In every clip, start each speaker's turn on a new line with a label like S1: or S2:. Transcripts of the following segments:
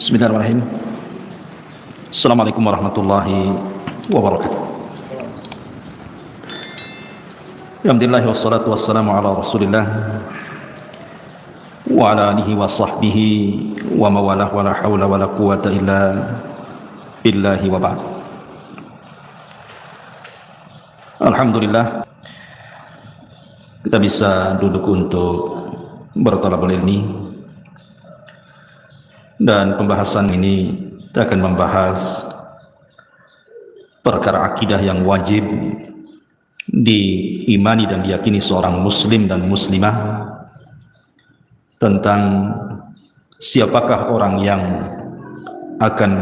S1: Bismillahirrahmanirrahim. Assalamualaikum warahmatullahi wabarakatuh. Alhamdulillah wassalatu wassalamu ala Rasulillah wa ala alihi wa sahbihi wa mawalah wa la hawla wa la quwata illa billahi wa ba'd. Alhamdulillah kita bisa duduk untuk berthalabul ilmi. Dan pembahasan ini kita akan membahas perkara akidah yang wajib diimani dan diyakini seorang muslim dan muslimah tentang siapakah orang yang akan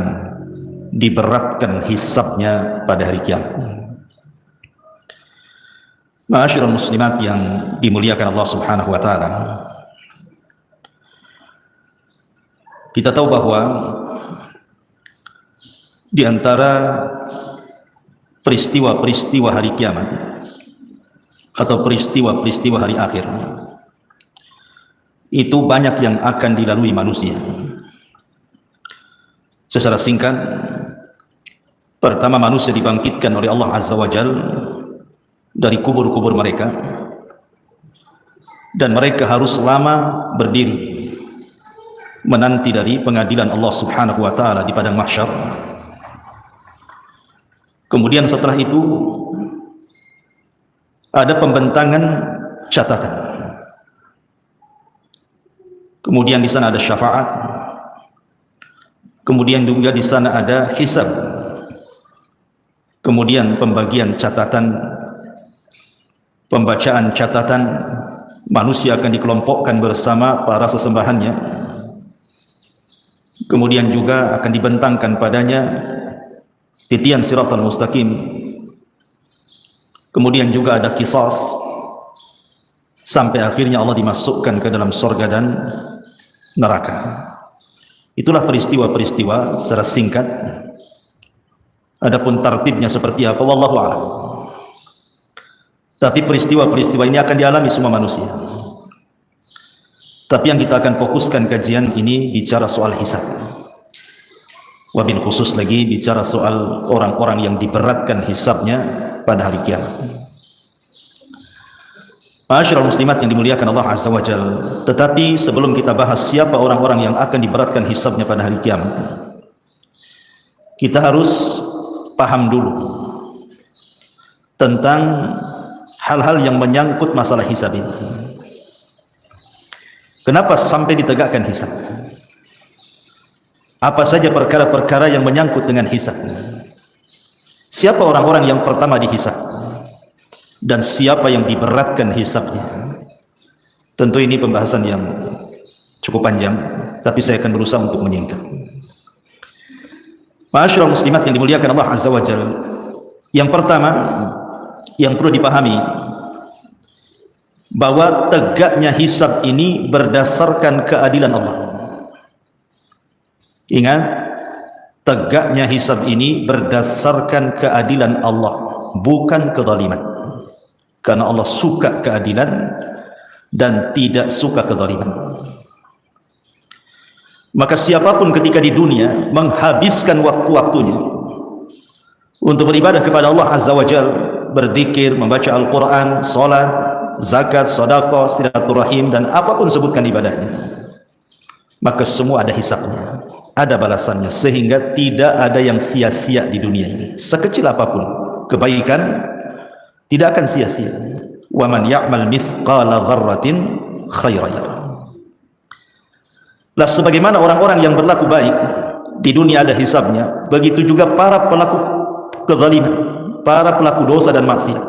S1: diberatkan hisabnya pada hari kiamat. Ma'asyiral muslimat yang dimuliakan Allah Subhanahu wa taala, kita tahu bahwa di antara peristiwa-peristiwa hari kiamat atau peristiwa-peristiwa hari akhir itu banyak yang akan dilalui manusia. Secara singkat, pertama manusia dibangkitkan oleh Allah Azza wa Jalla dari kubur-kubur mereka, dan mereka harus lama berdiri menanti dari pengadilan Allah Subhanahu wa taala di padang mahsyar. Kemudian setelah itu ada pembentangan catatan. Kemudian di sana ada syafaat. Kemudian juga di sana ada hisab. Kemudian pembagian catatan, pembacaan catatan, manusia akan dikelompokkan bersama para sesembahannya. Kemudian juga akan dibentangkan padanya titian siratal mustaqim. Kemudian juga ada qisas, sampai akhirnya Allah dimasukkan ke dalam surga dan neraka. Itulah peristiwa-peristiwa secara singkat. Adapun tartibnya seperti apa, wallahu a'lam. Tapi peristiwa-peristiwa ini akan dialami semua manusia. Tapi yang kita akan fokuskan kajian ini bicara soal hisab. Wabil khusus lagi bicara soal orang-orang yang diberatkan hisabnya pada hari kiamat. Ma'asyiral muslimat yang dimuliakan Allah Azza wa Jalla. Tetapi sebelum kita bahas siapa orang-orang yang akan diberatkan hisabnya pada hari kiamat, kita harus paham dulu tentang hal-hal yang menyangkut masalah hisab ini. Kenapa sampai ditegakkan hisab? Apa saja perkara-perkara yang menyangkut dengan hisab? Siapa orang-orang yang pertama dihisab? Dan siapa yang diberatkan hisabnya? Tentu ini pembahasan yang cukup panjang, tapi saya akan berusaha untuk menyingkat. Ma'asyiral muslimat yang dimuliakan Allah Azza wa Jalla. Yang pertama yang perlu dipahami, bahwa tegaknya hisab ini berdasarkan keadilan Allah. Ingat, tegaknya hisab ini berdasarkan keadilan Allah, bukan kezaliman. Karena Allah suka keadilan dan tidak suka kezaliman. Maka siapapun ketika di dunia menghabiskan waktu-waktunya untuk beribadah kepada Allah Azza wa Jalla, berzikir, membaca Al-Quran, salat, zakat, sedekah, silaturahim, dan apapun sebutkan ibadahnya, maka semua ada hisabnya, ada balasannya, sehingga tidak ada yang sia-sia di dunia ini. Sekecil apapun kebaikan tidak akan sia-sia. Wa man ya'mal mithqala dzarratin khairan yarah. Lah sebagaimana orang-orang yang berlaku baik di dunia ada hisabnya, begitu juga para pelaku kezaliman, para pelaku dosa dan maksiat,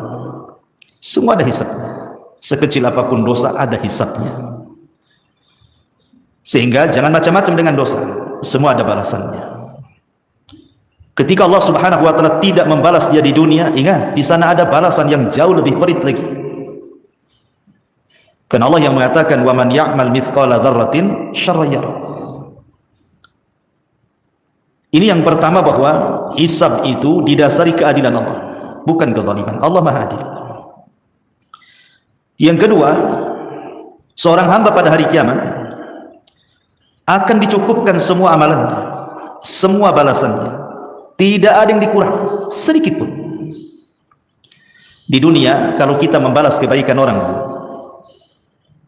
S1: semua ada hisabnya. Sekecil apapun dosa ada hisabnya. Sehingga jangan macam-macam dengan dosa, semua ada balasannya. Ketika Allah Subhanahu wa taala tidak membalas dia di dunia, ingat, di sana ada balasan yang jauh lebih perit lagi. Karena Allah yang mengatakan, "Wa man ya'mal mithqala dzarratin syarran yarah." Ini yang pertama, bahwa hisab itu didasari keadilan Allah, bukan kezaliman. Allah Maha Adil. Yang kedua, seorang hamba pada hari kiamat akan dicukupkan semua amalannya, semua balasannya, tidak ada yang dikurang sedikit pun. Di dunia kalau kita membalas kebaikan orang,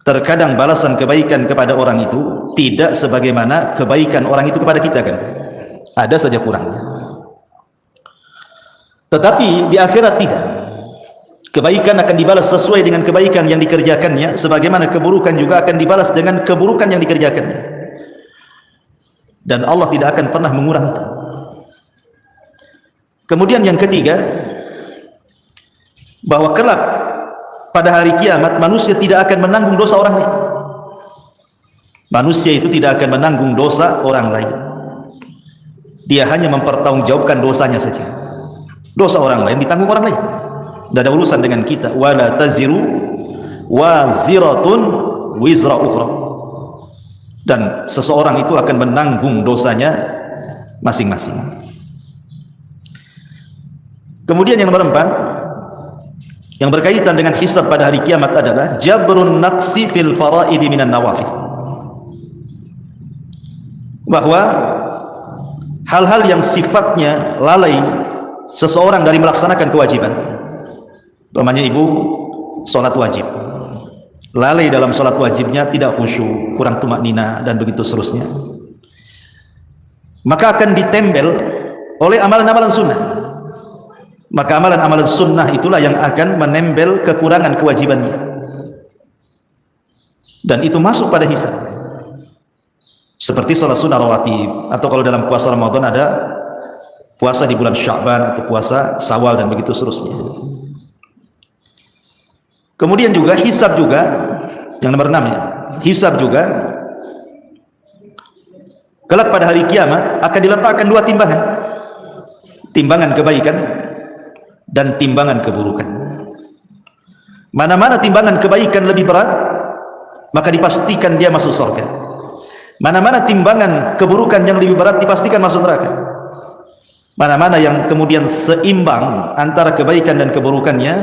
S1: terkadang balasan kebaikan kepada orang itu tidak sebagaimana kebaikan orang itu kepada kita, kan ada saja kurangnya. Tetapi di akhirat tidak, kebaikan akan dibalas sesuai dengan kebaikan yang dikerjakannya, sebagaimana keburukan juga akan dibalas dengan keburukan yang dikerjakannya, dan Allah tidak akan pernah mengurangi itu. Kemudian yang ketiga, bahwa kelak pada hari kiamat manusia tidak akan menanggung dosa orang lain. Manusia itu tidak akan menanggung dosa orang lain, dia hanya mempertanggungjawabkan dosanya saja. Dosa orang lain ditanggung orang lain, tidak ada urusan dengan kita. Wala taziru waziratun wizra ukhra, dan seseorang itu akan menanggung dosanya masing-masing. Kemudian yang nomor 4 yang berkaitan dengan hisab pada hari kiamat adalah jabrun naqsi fil faraidi minan nawafil, bahwa hal-hal yang sifatnya lalai seseorang dari melaksanakan kewajiban. Umpamanya ibu sholat wajib, lalai dalam sholat wajibnya, tidak khusyuk, kurang tumaknina, dan begitu seterusnya, maka akan ditempel oleh amalan-amalan sunnah. Maka amalan-amalan sunnah itulah yang akan menempel kekurangan kewajibannya, dan itu masuk pada hisab. Seperti sholat sunnah rawatib, atau kalau dalam puasa Ramadan ada puasa di bulan Sya'ban atau puasa Syawal, dan begitu seterusnya. Kemudian juga hisab juga, yang nomor 6 ya, hisab juga kelak pada hari kiamat akan diletakkan 2 timbangan, timbangan kebaikan dan timbangan keburukan. Mana-mana timbangan kebaikan lebih berat, maka dipastikan dia masuk surga. Mana-mana timbangan keburukan yang lebih berat, dipastikan masuk neraka. Mana-mana yang kemudian seimbang antara kebaikan dan keburukannya,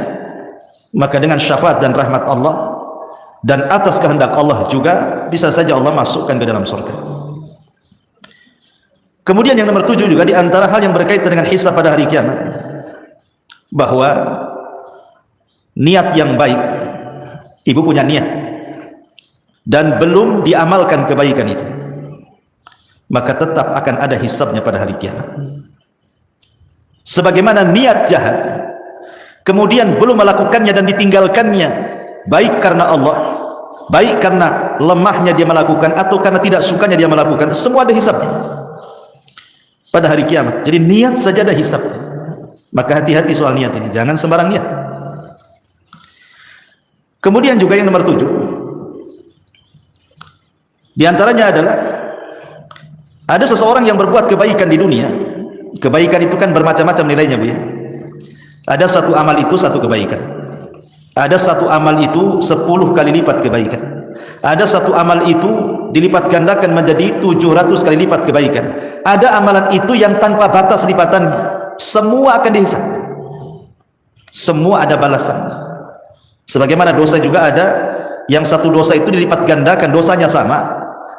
S1: maka dengan syafaat dan rahmat Allah dan atas kehendak Allah juga bisa saja Allah masukkan ke dalam surga. Kemudian yang nomor 7 juga di antara hal yang berkaitan dengan hisab pada hari kiamat, bahwa niat yang baik, ibu punya niat dan belum diamalkan kebaikan itu, maka tetap akan ada hisabnya pada hari kiamat. Sebagaimana niat jahat kemudian belum melakukannya dan ditinggalkannya, baik karena Allah, baik karena lemahnya dia melakukan atau karena tidak sukanya dia melakukan, semua ada hisabnya pada hari kiamat. Jadi niat saja ada hisabnya. Maka hati-hati soal niat ini, jangan sembarang niat. Kemudian juga yang nomor 7 di antaranya adalah ada seseorang yang berbuat kebaikan di dunia. Kebaikan itu kan bermacam-macam nilainya, Bu ya. Ada satu amal itu satu kebaikan, ada satu amal itu 10 kali lipat kebaikan, ada satu amal itu dilipat gandakan menjadi 700 kali lipat kebaikan, ada amalan itu yang tanpa batas lipatannya. Semua akan dihisab, semua ada balasan. Sebagaimana dosa juga ada yang satu dosa itu dilipat gandakan, dosanya sama,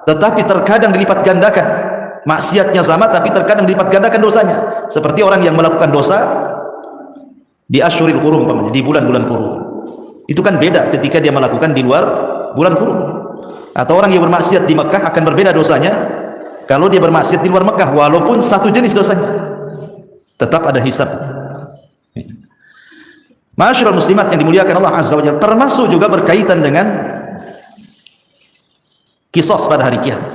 S1: tetapi terkadang dilipat gandakan maksiatnya sama, tapi terkadang dilipat gandakan dosanya. Seperti orang yang melakukan dosa di asyuril hurum, di bulan-bulan hurum, itu kan beda ketika dia melakukan di luar bulan hurum. Atau orang yang bermaksiat di Mekah akan berbeda dosanya kalau dia bermaksiat di luar Mekah, walaupun satu jenis dosanya, tetap ada hisab. Ma'asyiral muslimat yang dimuliakan Allah Azza wa Jalla, termasuk juga berkaitan dengan qisas pada hari kiamat,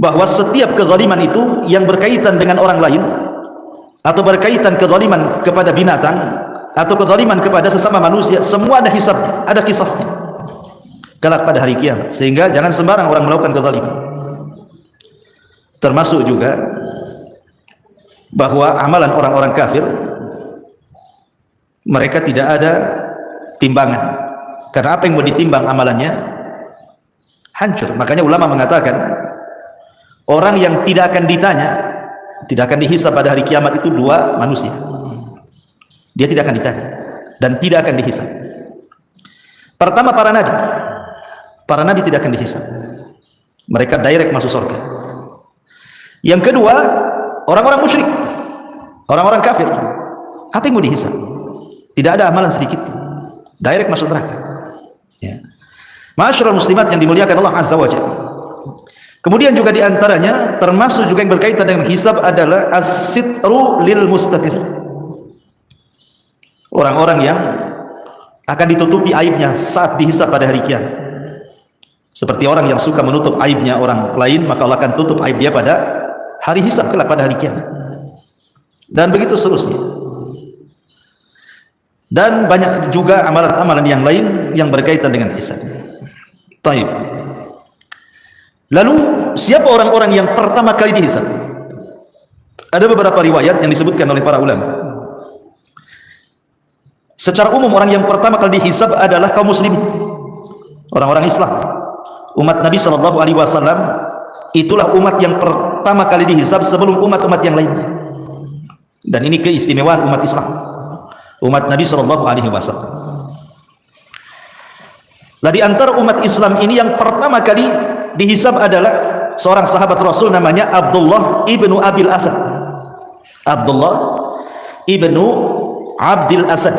S1: bahwa setiap kezaliman itu yang berkaitan dengan orang lain, atau berkaitan kezaliman kepada binatang, atau kezaliman kepada sesama manusia, semua ada hisabnya, ada qisasnya kelak pada hari kiamat. Sehingga jangan sembarang orang melakukan kezaliman. Termasuk juga bahwa amalan orang-orang kafir, mereka tidak ada timbangan, karena apa yang mau ditimbang amalannya hancur. Makanya ulama mengatakan orang yang tidak akan ditanya, tidak akan dihisab pada hari kiamat itu 2 manusia. Dia tidak akan ditanya dan tidak akan dihisab. Pertama, para nabi tidak akan dihisab. Mereka direct masuk surga. Yang kedua, orang-orang musyrik, orang-orang kafir. Apa yang mau dihisab? Tidak ada amalan sedikit, direct masuk neraka. Ya. Ma'asyiral muslimat yang dimuliakan Allah Azza wa Jalla. Kemudian juga diantaranya termasuk juga yang berkaitan dengan hisab adalah as-sitru lil mustatir. Orang-orang yang akan ditutupi aibnya saat dihisab pada hari kiamat. Seperti orang yang suka menutup aibnya orang lain, maka Allah akan tutup aib dia pada hari hisab kelak, pada hari kiamat. Dan begitu seterusnya. Dan banyak juga amalan-amalan yang lain yang berkaitan dengan hisab. Taib. Lalu siapa orang-orang yang pertama kali dihisab? Ada beberapa riwayat yang disebutkan oleh para ulama. Secara umum orang yang pertama kali dihisab adalah kaum muslimin, orang-orang Islam, umat Nabi SAW. Itulah umat yang pertama kali dihisab sebelum umat-umat yang lainnya. Dan ini keistimewaan umat Islam, umat Nabi SAW. Nah, di antara umat Islam ini yang pertama kali dihisab adalah seorang sahabat Rasul namanya Abdullah ibnu Abil Asad. Abdullah ibnu Abdil Asad.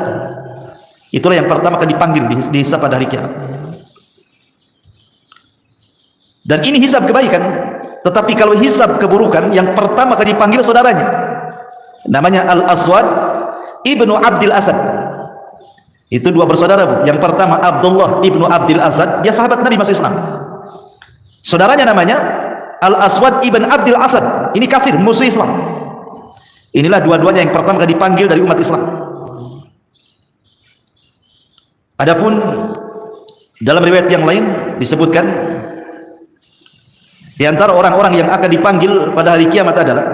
S1: Itulah yang pertama kali dipanggil dihisab pada hari kiamat. Dan ini hisab kebaikan. Tetapi kalau hisab keburukan, yang pertama kali dipanggil saudaranya, namanya Al-Aswad ibnu Abdil Asad. Itu dua bersaudara, Bu. Yang pertama Abdullah ibnu Abdil Asad, dia sahabat Nabi masuk Islam. Saudaranya namanya Al-Aswad ibn Abdil Asad. Ini kafir, musuh Islam. Inilah dua-duanya yang pertama kali dipanggil dari umat Islam. Adapun dalam riwayat yang lain disebutkan di antara orang-orang yang akan dipanggil pada hari kiamat adalah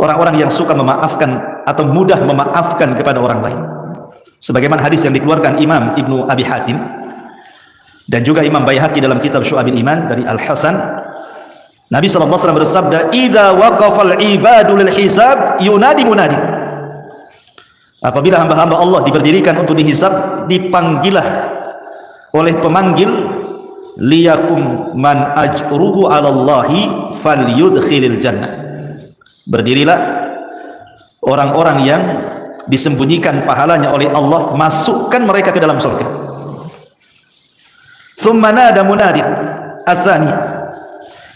S1: orang-orang yang suka memaafkan atau mudah memaafkan kepada orang lain. Sebagaimana hadis yang dikeluarkan Imam Ibnu Abi Hatim dan juga Imam Baihaqi dalam kitab Syu'abil Iman dari Al-Hasan, Nabi SAW bersabda, "Idza waqafal ibadu lil hisab yunadi munadi." Apabila hamba-hamba Allah diberdirikan untuk dihisab, dipanggillah oleh pemanggil, liyakum man ajruhu 'alallahi falyudkhilil jannah. Berdirilah orang-orang yang disembunyikan pahalanya oleh Allah, masukkan mereka ke dalam surga. Tsumma nada munadin ats-tsani.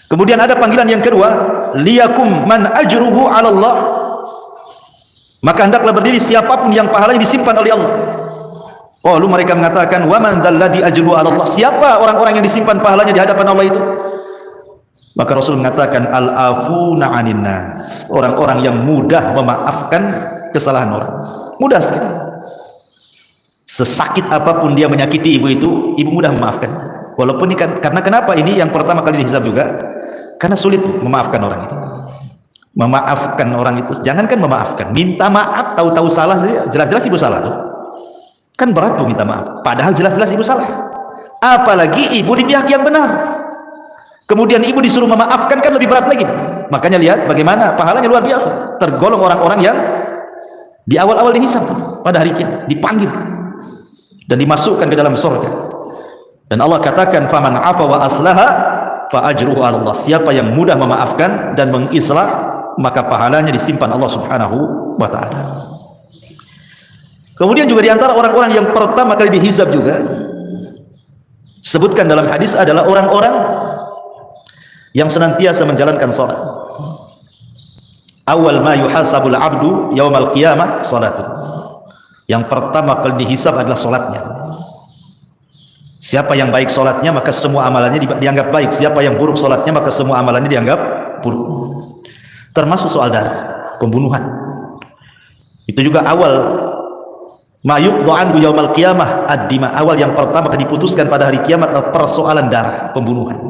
S1: Kemudian ada panggilan yang kedua, liyakum man ajruhu 'ala Allah. Maka hendaklah berdiri siapapun yang pahalanya disimpan oleh Allah. Oh, lu mereka mengatakan, wa man dzalladzi ajruhu 'ala Allah. Siapa orang-orang yang disimpan pahalanya di hadapan Allah itu? Maka Rasul mengatakan, al-afuna 'anin nas. Orang-orang yang mudah memaafkan kesalahan orang. Mudah sekali. Sesakit apapun dia menyakiti ibu itu, ibu mudah memaafkan. Walaupun ini karena kenapa ini yang pertama kali dihisab juga? Karena sulit memaafkan orang itu. Memaafkan orang itu, jangankan memaafkan, minta maaf, tahu-tahu salah, jelas-jelas ibu salah tuh. Kan berat tuh minta maaf, padahal jelas-jelas ibu salah. Apalagi ibu di pihak yang benar. Kemudian ibu disuruh memaafkan, kan lebih berat lagi. Makanya lihat bagaimana pahalanya luar biasa. Tergolong orang-orang yang di awal-awal dihisab pada hari kiamat, dipanggil dan dimasukkan ke dalam surga. Dan Allah katakan, faman afa wa aslaha fa ajruhu 'ala Allah. Siapa yang mudah memaafkan dan mengislah, maka pahalanya disimpan Allah Subhanahu wa taala. Kemudian juga di antara orang-orang yang pertama kali dihisab juga sebutkan dalam hadis adalah orang-orang yang senantiasa menjalankan salat. Awal ma yuhasabul abdu yaumal qiyamah salatu. Yang pertama kali dihisab adalah salatnya. Siapa yang baik salatnya, maka semua amalannya dianggap baik. Siapa yang buruk salatnya, maka semua amalannya dianggap buruk. Termasuk soal darah, pembunuhan. Itu juga awal ma yuqdu anhu yaumal qiyamah ad-dima. Awal yang pertama kali diputuskan pada hari kiamat adalah persoalan darah, pembunuhan.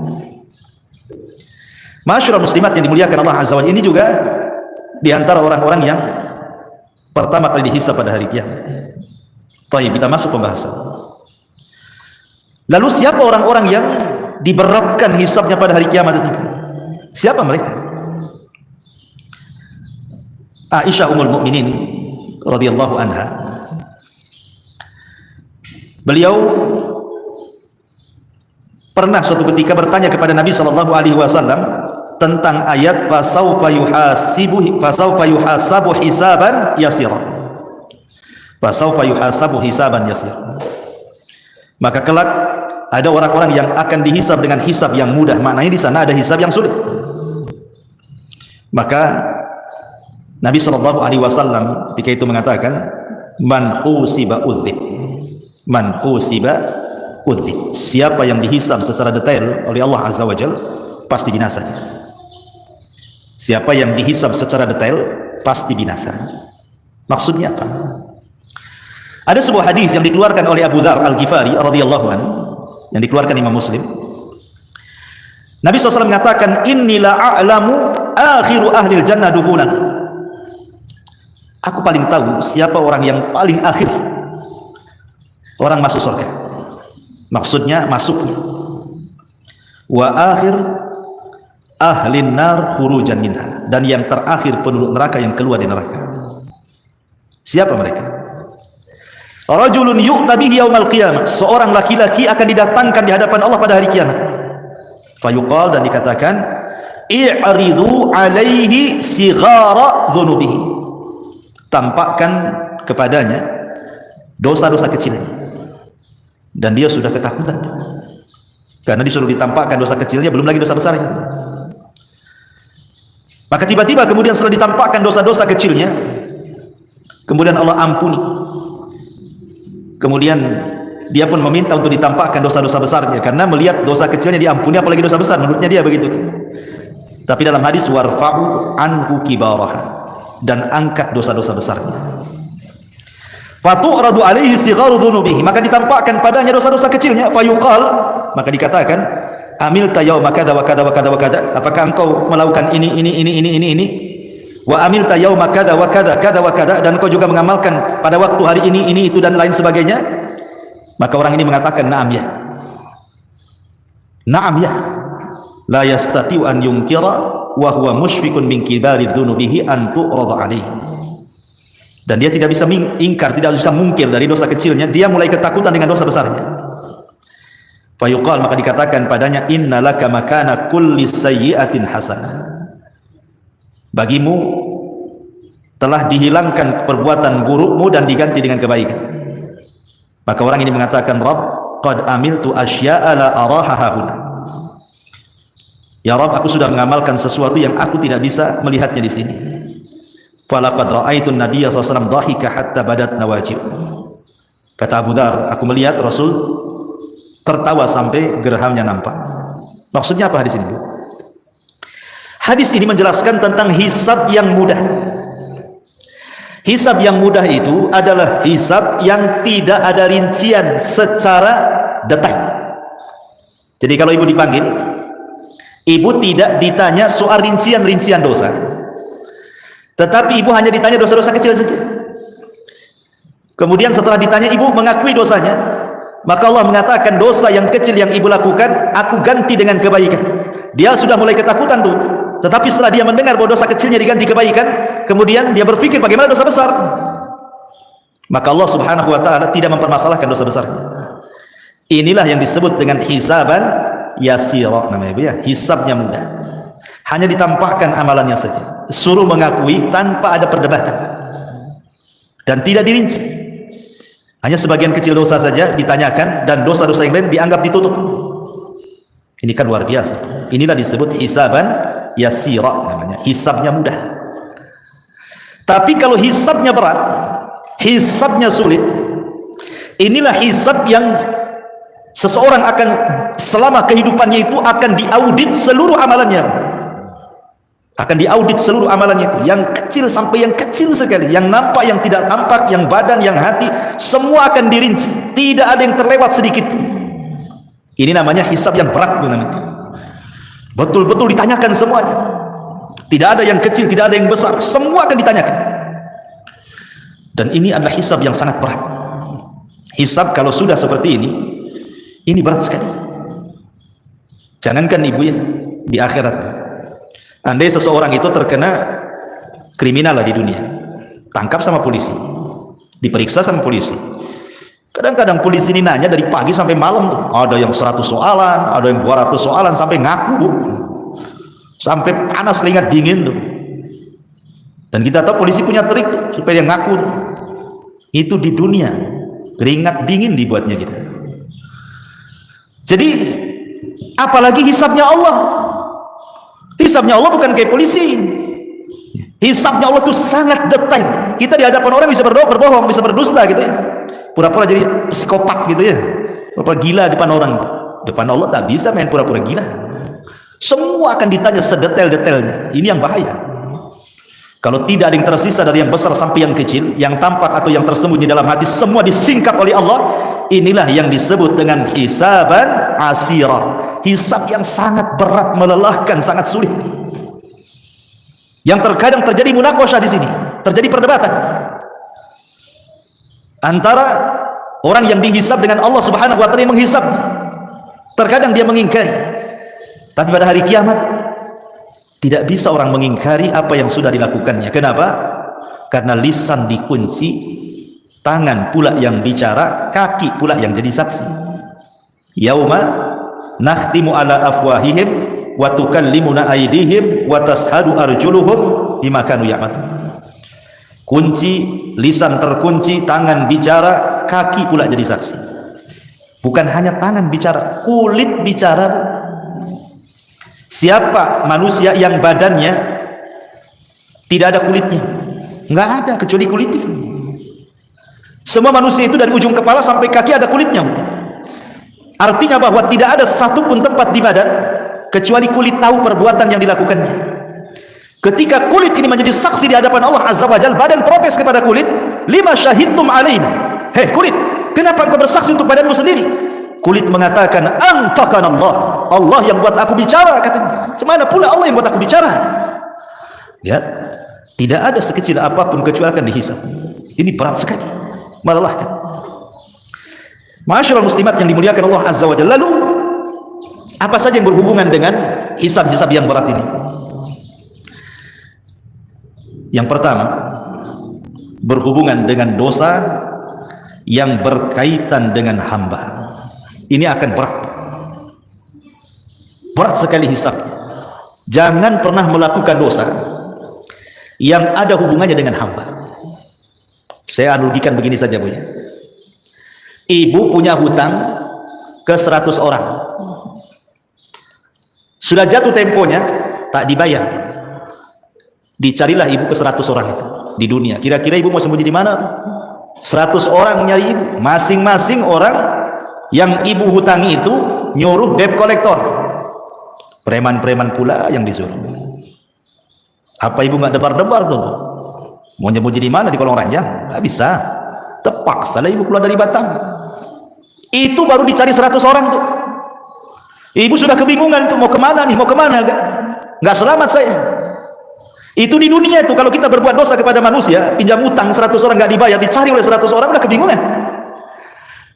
S1: Masyaallah muslimat yang dimuliakan Allah Azza wa Jalla, ini juga di antara orang-orang yang pertama kali dihisab pada hari kiamat. Baik, kita masuk pembahasan. Lalu siapa orang-orang yang diberatkan hisabnya pada hari kiamat itu? Siapa mereka? Aisyah Ummul Mukminin radhiyallahu anha. Beliau pernah suatu ketika bertanya kepada Nabi sallallahu alaihi wasallam tentang ayat fasaufa yuhasabu hisaban yasira. Fasaufa yuhasabu hisaban yasira. Maka kelak ada orang-orang yang akan dihisab dengan hisab yang mudah. Maknanya di sana ada hisab yang sulit. Maka Nabi sallallahu alaihi wasallam ketika itu mengatakan, man husiba udzib. Man husiba udzib. Siapa yang dihisab secara detail oleh Allah Azza wa Jalla pasti binasa. Siapa yang dihisab secara detail pasti binasa. Maksudnya apa? Ada sebuah hadis yang dikeluarkan oleh Abu Dzar Al-Ghifari radhiyallahu anhu, yang dikeluarkan Imam Muslim. Nabi SAW mengatakan, inni la a'lamu akhiru ahlil jannah dukhulan. Aku paling tahu siapa orang yang paling akhir orang masuk surga. Maksudnya masuknya. Wa akhir ahlin nar khurujan minha, dan yang terakhir penduduk neraka yang keluar di neraka. Siapa mereka? Rajulun yu'ta bihi yaumal qiyamah. Seorang laki-laki akan didatangkan di hadapan Allah pada hari kiamat. Fayuqal, dan dikatakan, i'ridu alaihi sighara dhunubihi. Tampakkan kepadanya dosa-dosa kecilnya. Dan dia sudah ketakutan. Karena disuruh ditampakkan dosa kecilnya, belum lagi dosa besarnya. Maka tiba-tiba kemudian setelah ditampakkan dosa-dosa kecilnya, kemudian Allah ampuni. Kemudian dia pun meminta untuk ditampakkan dosa-dosa besarnya, karena melihat dosa kecilnya diampuni, apalagi dosa besar, menurutnya dia begitu. Tapi dalam hadis warfa'u anhu kibaraha, dan angkat dosa-dosa besarnya. Fatu'radu alaihi sigharu dhunubihi, maka ditampakkan padanya dosa-dosa kecilnya. Fayuqal, maka dikatakan, amilta yauma kada wa kada wa kada wa kada, apakah engkau melakukan ini wa amilta yauma kada wa kada kada wa kada, dan engkau juga mengamalkan pada waktu hari ini itu dan lain sebagainya. Maka orang ini mengatakan na'am ya. Na'am ya. La yastati'u an yunkira wa huwa musyfiqun min kibari dhunubihi an tu'rada alaihi. Dan dia tidak bisa ingkar, tidak bisa mungkir dari dosa kecilnya, dia mulai ketakutan dengan dosa besarnya. Fayuqal, maka dikatakan padanya, innalaka makana kulli sayyi'atin hasanah. Bagimu telah dihilangkan perbuatan burukmu dan diganti dengan kebaikan. Maka orang ini mengatakan, Rabb, qad amiltu asya'a la araha hahuna. Ya Rabb, aku sudah mengamalkan sesuatu yang aku tidak bisa melihatnya di sini. Falaqad ra'aitu an-nabiyya sallallahu alaihi wasallam dhahika hatta badat nawajib. Kata Abu Dzar, aku melihat Rasul tertawa sampai gerahmnya nampak. Maksudnya apa hadis ini? Hadis ini menjelaskan tentang hisab yang mudah. Hisab yang mudah itu adalah hisab yang tidak ada rincian secara detail. Jadi kalau ibu dipanggil, ibu tidak ditanya soal rincian-rincian dosa, tetapi ibu hanya ditanya dosa-dosa kecil saja. Kemudian setelah ditanya, ibu mengakui dosanya, maka Allah mengatakan dosa yang kecil yang ibu lakukan aku ganti dengan kebaikan. Dia sudah mulai ketakutan tuh, tetapi setelah dia mendengar bahwa dosa kecilnya diganti kebaikan, kemudian dia berpikir bagaimana dosa besar. Maka Allah Subhanahu wa taala tidak mempermasalahkan dosa besarnya. Inilah yang disebut dengan hisaban yasira, namanya ibu ya, hisabnya mudah. Hanya ditampakkan amalannya saja, suruh mengakui tanpa ada perdebatan dan tidak dirinci. Hanya sebagian kecil dosa saja ditanyakan, dan dosa-dosa yang lain dianggap ditutup. Ini kan luar biasa. Inilah disebut hisaban yasira, namanya hisabnya mudah. Tapi kalau hisabnya berat, hisabnya sulit, inilah hisab yang seseorang akan selama kehidupannya itu akan diaudit seluruh amalannya. Akan diaudit seluruh amalannya itu, yang kecil sampai yang kecil sekali, yang nampak, yang tidak tampak, yang badan, yang hati, semua akan dirinci, tidak ada yang terlewat sedikit. Ini namanya hisab yang berat, itu namanya. Betul-betul ditanyakan semuanya, tidak ada yang kecil, tidak ada yang besar, semua akan ditanyakan. Dan ini adalah hisab yang sangat berat. Hisab kalau sudah seperti ini berat sekali. Jangankan ibu ya, di akhirat, andai seseorang itu terkena kriminal lah di dunia, tangkap sama polisi, diperiksa sama polisi, Kadang-kadang polisi ini nanya dari pagi sampai malam tuh. Ada yang 100 soalan, ada yang 200 soalan sampai ngaku. Sampai panas keringat dingin tuh. Dan kita tahu polisi punya trik tuh, supaya dia ngaku tuh. Itu di dunia. Keringat dingin dibuatnya kita. Jadi apalagi hisabnya Allah. Hisabnya Allah bukan kayak polisi. Hisabnya Allah tuh sangat detail. Kita di hadapan orang bisa berbohong, bisa berdusta gitu ya. Pura-pura jadi psikopat gitu ya, pura-pura gila depan orang. Depan Allah tak bisa main pura-pura gila. Semua akan ditanya sedetail-detailnya. Ini yang bahaya. Kalau tidak ada yang tersisa dari yang besar sampai yang kecil, yang tampak atau yang tersembunyi dalam hati, semua disingkap oleh Allah. Inilah yang disebut dengan hisaban asira. Hisab yang sangat berat, melelahkan, sangat sulit. Yang terkadang terjadi munaqashah di sini, terjadi perdebatan antara orang yang dihisab dengan Allah Subhanahu wa taala yang menghisab. Terkadang dia mengingkari, tapi pada hari kiamat tidak bisa orang mengingkari apa yang sudah dilakukannya. Kenapa? Karena lisan dikunci, tangan pula yang bicara, kaki pula yang jadi saksi. Yauma nakhtimu ala afwahihim wa tukallimuna aydihim wa tashhadu arjuluhum bima kanu ya'malun. Kunci, lisan terkunci, tangan bicara, kaki pula jadi saksi. Bukan hanya tangan bicara, kulit bicara. Siapa manusia yang badannya tidak ada kulitnya? Nggak ada kecuali kulit. Semua manusia itu dari ujung kepala sampai kaki ada kulitnya. Artinya bahwa tidak ada satupun tempat di badan kecuali kulit tahu perbuatan yang dilakukannya. Ketika kulit ini menjadi saksi di hadapan Allah Azza wa Jalla, badan protes kepada kulit, lima syahidtum alaina. Hei kulit, kenapa engkau bersaksi untuk badanmu sendiri? Kulit mengatakan, antakan Allah. Allah yang buat aku bicara, katanya. Cemana pula Allah yang buat aku bicara? Ya, tidak ada sekecil apapun kecuali akan dihisab. Ini berat sekali, melelahkan. Ma'asyiral muslimat yang dimuliakan Allah Azza wa Jalla. Lalu apa saja yang berhubungan dengan hisab-hisab yang berat ini? Yang pertama, berhubungan dengan dosa yang berkaitan dengan hamba. Ini akan berat. Berat sekali hisab. Jangan pernah melakukan dosa yang ada hubungannya dengan hamba. Saya analogikan begini saja, Bu ya. Ibu punya hutang ke 100 orang. Sudah jatuh temponya, tak dibayar. Dicarilah ibu ke 100 orang itu di dunia. Kira-kira ibu mau sembunyi di mana tuh? 100 orang nyari ibu. Masing-masing orang yang ibu hutangi itu nyuruh debt collector. Preman-preman pula yang disuruh. Apa ibu nggak debar-debar tuh? Mau nyembunyi di mana? Di kolong ranjang? Nggak bisa. Terpaksa lah ibu keluar dari Batam. Itu baru dicari 100 orang tuh. Ibu sudah kebingungan tuh mau kemana nih? Mau kemana? Nggak selamat saya. Itu di dunia itu. Kalau kita berbuat dosa kepada manusia, pinjam utang 100 orang nggak dibayar, dicari oleh 100 orang, udah kebingungan.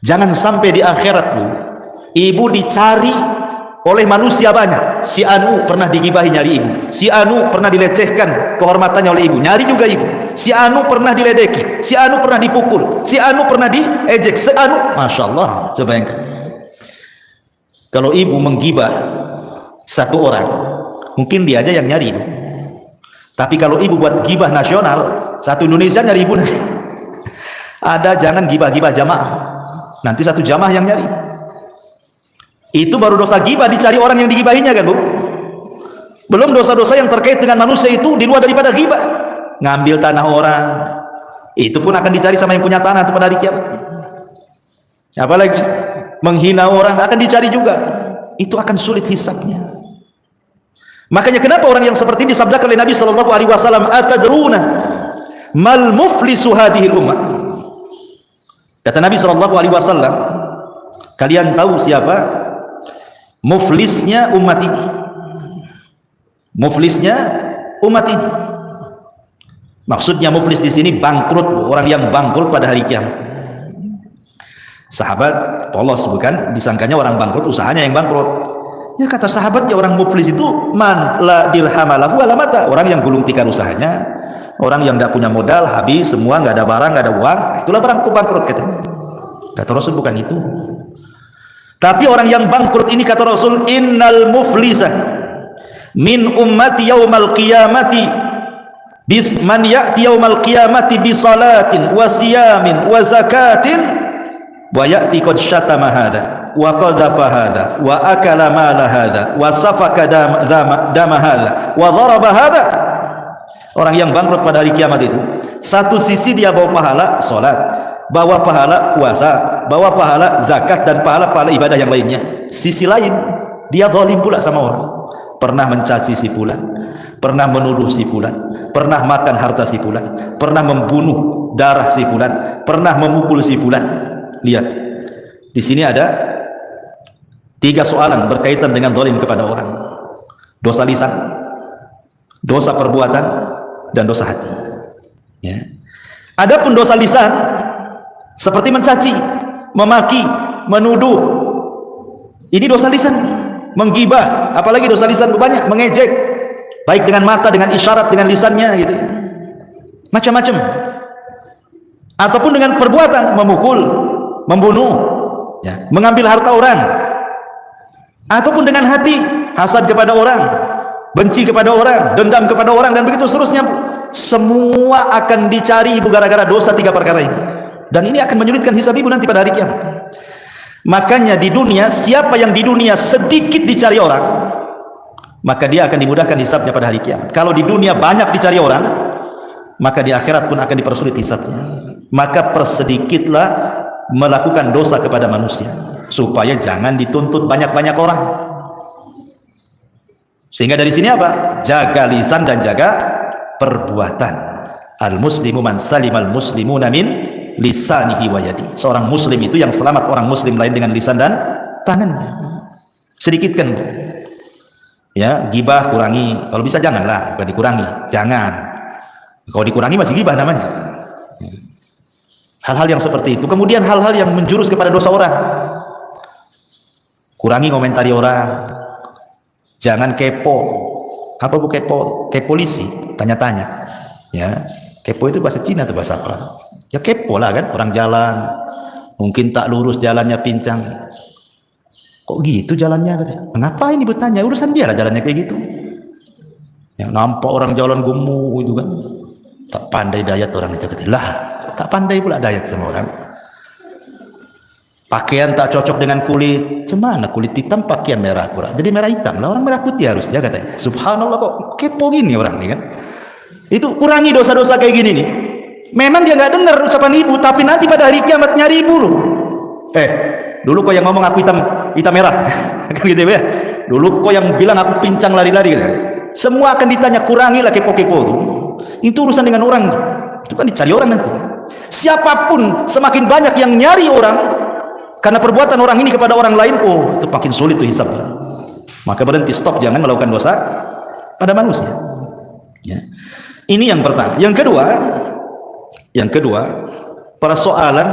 S1: Jangan sampai di akhirat, Bu, ibu dicari oleh manusia banyak. Si Anu pernah digibahi, nyari ibu. Si Anu pernah dilecehkan kehormatannya oleh ibu, nyari juga ibu. Si Anu pernah diledeki, si Anu pernah dipukul, si Anu pernah diejek, si Anu. Masya Allah, coba bayangkan. Kalau ibu menggibah satu orang, mungkin dia aja yang nyari ibu. Tapi kalau ibu buat gibah nasional, satu Indonesia nyari ibu. Ada, jangan gibah-gibah jamaah. Nanti satu jamaah yang nyari. Itu baru dosa gibah, dicari orang yang digibahinya kan, Bu. Belum dosa-dosa yang terkait dengan manusia itu di luar daripada gibah. Ngambil tanah orang, itu pun akan dicari sama yang punya tanah itu pada hari kiamat. Apalagi menghina orang akan dicari juga. Itu akan sulit hisabnya. Makanya kenapa orang yang seperti ini disabdakan oleh Nabi sallallahu alaihi wasallam, atadruna mal muflisu hadhil ummah. Kata Nabi sallallahu alaihi wasallam, kalian tahu siapa muflisnya umat ini? Muflisnya umat ini. Maksudnya muflis di sini bangkrut, orang yang bangkrut pada hari kiamat. Sahabat polos, bukan disangkanya orang bangkrut, usahanya yang bangkrut. Ya kata sahabat, ya orang muflis itu man la dirhamalahu wala mata, orang yang gulung tikar usahanya, orang yang tidak punya modal, habis semua, nggak ada barang, nggak ada uang, itulah orang bangkrut katanya. Kata Rasul bukan itu. Tapi orang yang bangkrut ini, kata Rasul, innal muflisa min ummati yaumal qiyamati man ya'ti yaumal qiyamati bi salatin wa siyamin wa zakatin wa ya'ti qad syatama hadha wa qadhafa hadha wa akala mala hadha wa safaka dama hadha wa dharaba hadha. Orang yang bangkrut pada hari kiamat itu, satu sisi dia bawa pahala salat, bawa pahala puasa, bawa pahala zakat dan pahala-pahala ibadah yang lainnya. Sisi lain dia zalim pula sama orang, pernah mencaci si fulan, pernah menuduh si fulan, pernah makan harta si fulan, pernah membunuh darah si fulan, pernah memukul si fulan. Lihat, di sini ada 3 soalan berkaitan dengan zalim kepada orang: dosa lisan, dosa perbuatan, dan dosa hati. Ya. Adapun dosa lisan seperti mencaci, memaki, menuduh, ini dosa lisan. Menggibah, apalagi dosa lisan banyak, mengejek, baik dengan mata, dengan isyarat, dengan lisannya gitu ya. Macam-macam. Ataupun dengan perbuatan, memukul, membunuh, ya, mengambil harta orang. Ataupun dengan hati, hasad kepada orang, benci kepada orang, dendam kepada orang, dan begitu seterusnya. Semua akan dicari ibu gara-gara dosa 3 perkara ini. Dan ini akan menyulitkan hisab ibu nanti pada hari kiamat. Makanya di dunia, siapa yang di dunia sedikit dicari orang, maka dia akan dimudahkan hisabnya pada hari kiamat. Kalau di dunia banyak dicari orang, maka di akhirat pun akan dipersulit hisabnya. Maka persedikitlah melakukan dosa kepada manusia, supaya jangan dituntut banyak-banyak orang. Sehingga dari sini apa? Jaga lisan dan jaga perbuatan. Al-muslimu man salimal muslimuna min lisanihi wa yadi. Seorang muslim itu yang selamat orang muslim lain dengan lisan dan tangannya. Sedikitkan, Bu. Ya, gibah kurangi. Kalau bisa janganlah, bukan dikurangi. Jangan. Kalau dikurangi masih gibah namanya. Hal-hal yang seperti itu. Kemudian hal-hal yang menjurus kepada dosa orang. Kurangi komentari orang. Jangan kepo. Apa bu kepo? Kepolisi, tanya-tanya. Ya, kepo itu bahasa Cina atau bahasa apa? Ya kepo lah kan, orang jalan mungkin tak lurus jalannya, pincang. Kok gitu jalannya? Ngapain ibu tanya? Urusan dia lah jalannya kayak gitu. Yang nampak orang jalan gemuk itu kan, tak pandai dayat orang itu. Lah, tak pandai pula dayat sama orang. Pakaian tak cocok dengan kulit. Cemana kulit hitam pakaian merah kurang. Jadi merah hitam lah, orang merah putih harusnya katanya. Subhanallah, kok kepo gini orang nih kan. Itu kurangi dosa-dosa kayak gini nih. Memang dia nggak dengar ucapan ibu, tapi nanti pada hari kiamat nyari ibu loh. Dulu kok yang ngomong aku hitam merah, kan gitu ya. Dulu kok yang bilang aku pincang lari-lari gitu. Semua akan ditanya, kurangilah kepo-kepo tuh. Itu urusan dengan orang. Itu kan dicari orang nanti. Siapapun semakin banyak yang nyari orang karena perbuatan orang ini kepada orang lain, itu makin sulit tuh hisabnya. Maka berhenti, stop, jangan melakukan dosa pada manusia. Ya. Ini yang pertama. Yang kedua, persoalan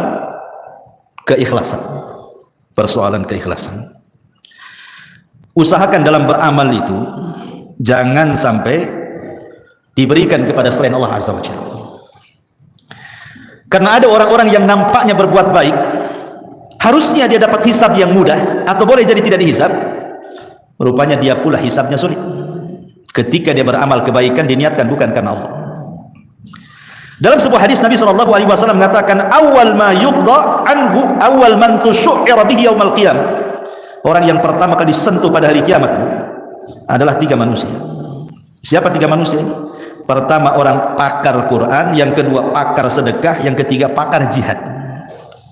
S1: keikhlasan. Persoalan keikhlasan. Usahakan dalam beramal itu jangan sampai diberikan kepada selain Allah Azza wa Jalla. Karena ada orang-orang yang nampaknya berbuat baik, harusnya dia dapat hisab yang mudah, atau boleh jadi tidak dihisab. Rupanya dia pula hisabnya sulit. Ketika dia beramal kebaikan diniatkan bukan karena Allah. Dalam sebuah hadis Nabi SAW mengatakan, awal ma yuqda anhu awal man tusyu'ira bihi yaumal qiyamah. Orang yang pertama kali disentuh pada hari kiamat adalah 3 manusia. Siapa 3 manusia ini? Pertama orang pakar Quran, yang kedua pakar sedekah, yang ketiga pakar jihad.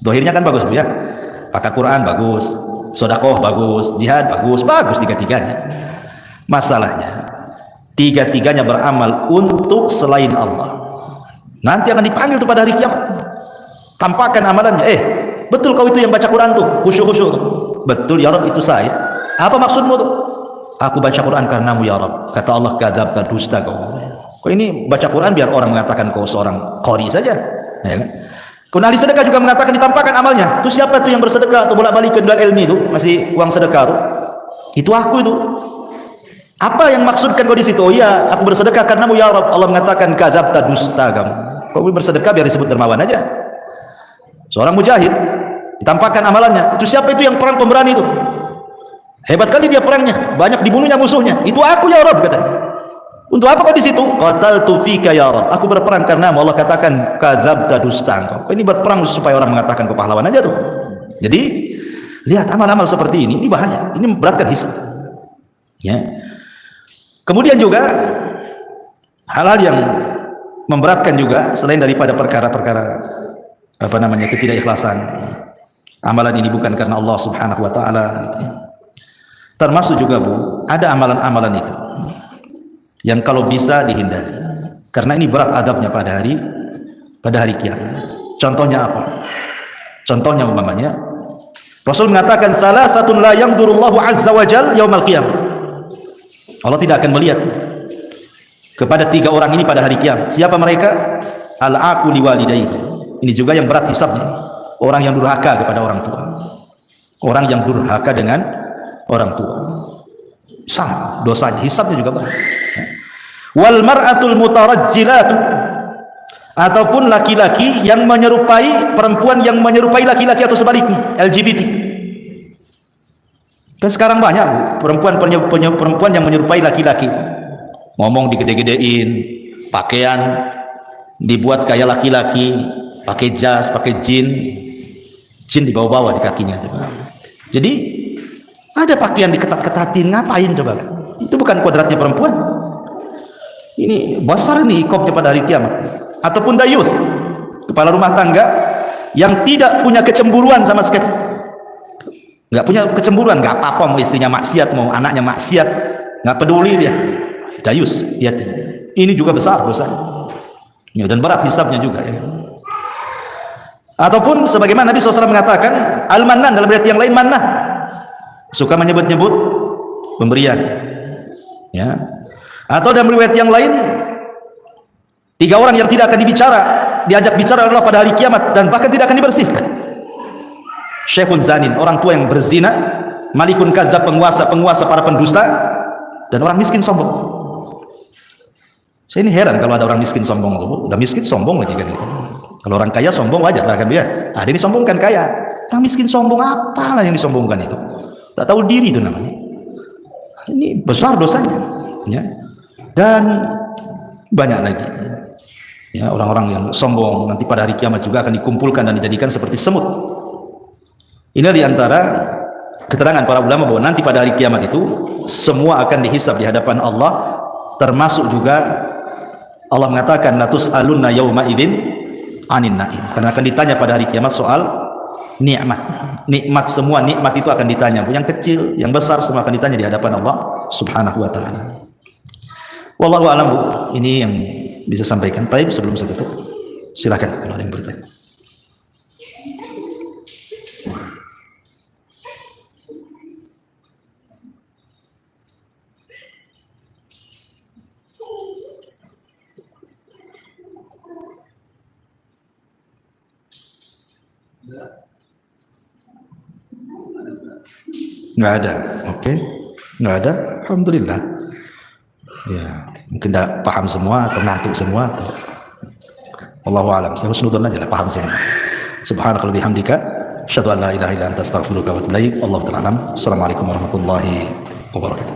S1: Dohirnya kan bagus Bu ya. Pakar Quran bagus, sedekah bagus, jihad bagus, 3-tiganya. Masalahnya 3-tiganya beramal untuk selain Allah. Nanti akan dipanggil tuh pada hari kiamat. Tampakkan amalannya. Betul kau itu yang baca Quran tuh, khusyuk-khusyuk tuh. Betul ya Rabb, itu saya. Apa maksudmu tuh? Aku baca Quran karenamu ya Rabb. Kata Allah, kadzabta, dusta kau. Kau ini baca Quran biar orang mengatakan kau seorang qari saja, ya kan? Kemudian ahli sedekah juga mengatakan, ditampakkan amalnya. Itu siapa tuh yang bersedekah atau bolak-balik ke dunia ilmi itu, masih uang sedekah tuh? Itu aku itu. Apa yang maksudkan kau di situ? Oh iya, aku bersedekah karenamu ya Rabb. Allah mengatakan, kadzabta, dusta kamu. Kau bersedekah biar disebut dermawan aja. Seorang mujahid ditampakkan amalannya. Itu siapa itu yang perang pemberani itu? Hebat kali dia perangnya, banyak dibunuhnya musuhnya. Itu aku ya Rabb, katanya. Untuk apa kau di situ? Qataltu fika ya Rabb. Aku berperang karena Allah katakan kadzabta, dusta engkau. Ini berperang supaya orang mengatakan kau pahlawan aja tuh. Jadi lihat amal-amal seperti ini bahaya. Ini memberatkan hisab. Ya. Kemudian juga hal-hal yang memberatkan juga selain daripada perkara-perkara ketidakikhlasan. Amalan ini bukan karena Allah Subhanahu wa taala. Termasuk juga Bu, ada amalan-amalan itu yang kalau bisa dihindari. Karena ini berat adabnya pada hari kiamat. Contohnya apa? Contohnya umpamanya Rasul mengatakan salasatun la yamdurullahu azza wa jal yaumal qiyamah. Allah tidak akan melihat kepada 3 orang ini pada hari kiamat. Siapa mereka? Al-aqu liwalidayhi. Ini juga yang berat hisabnya. Orang yang durhaka kepada orang tua. Orang yang durhaka dengan orang tua. Salah dosanya, hisabnya juga berat. Wal mar'atul mutarajjilatu, ataupun laki-laki yang menyerupai perempuan yang menyerupai laki-laki atau sebaliknya, LGBT. Kan sekarang banyak perempuan yang menyerupai laki-laki, ngomong digede-gedein, pakaian dibuat kayak laki-laki, pakai jas, pakai jin dibawa-bawa di kakinya. Jadi ada pakaian diketat-ketatin, ngapain coba? Itu bukan kodratnya perempuan. Ini besar nih ikopnya pada hari kiamat. Ataupun dayuth, kepala rumah tangga yang tidak punya kecemburuan sama sekali, nggak punya kecemburuan, nggak apa-apa mau istrinya maksiat, mau anaknya maksiat, nggak peduli dia. Dayus, lihat ini juga besar dosanya, ya, dan berat hisabnya juga. Ya. Ataupun sebagaimana Nabi SAW mengatakan, al-mannan dalam riwayat yang lain mannan, suka menyebut-nyebut pemberian, ya. Atau dalam riwayat yang lain 3 orang yang tidak akan diajak bicara adalah pada hari kiamat dan bahkan tidak akan dibersihkan. Syekhun zanin, orang tua yang berzina, malikun kadzab, penguasa para pendusta, dan orang miskin sombong. Saya ini heran kalau ada orang miskin sombong tuh, udah miskin sombong lagi kan gitu. Kalau orang kaya sombong wajar lah kan dia. Ada yang disombongkan kaya. Orang miskin sombong, apalah yang disombongkan itu? Tak tahu diri itu namanya. Ini besar dosanya, ya. Dan banyak lagi. Ya, orang-orang yang sombong nanti pada hari kiamat juga akan dikumpulkan dan dijadikan seperti semut. Ini diantara keterangan para ulama bahwa nanti pada hari kiamat itu semua akan dihisab di hadapan Allah, termasuk juga Allah mengatakan latus alunna yauma idzin anin naim, karena akan ditanya pada hari kiamat soal nikmat. Semua nikmat itu akan ditanya, yang kecil, yang besar, semua akan ditanya di hadapan Allah Subhanahu wa taala. Wallahu a'lam. Ini yang bisa sampaikan. Baik, sebelum saya tutup, silakan kalau ada yang bertanya. Nggak ada, oke, nggak ada, alhamdulillah. Ya, mungkin tidak paham semua atau ngantuk semua atau Wallahu a'lam. Saya husnudzon aja lah, paham semua. Subhanaka wa bihamdika asyhadu an la ilaha illa anta astaghfiruka wa atubu ilaik. Wallahu ta'ala alam. Assalamualaikum warahmatullahi wabarakatuh.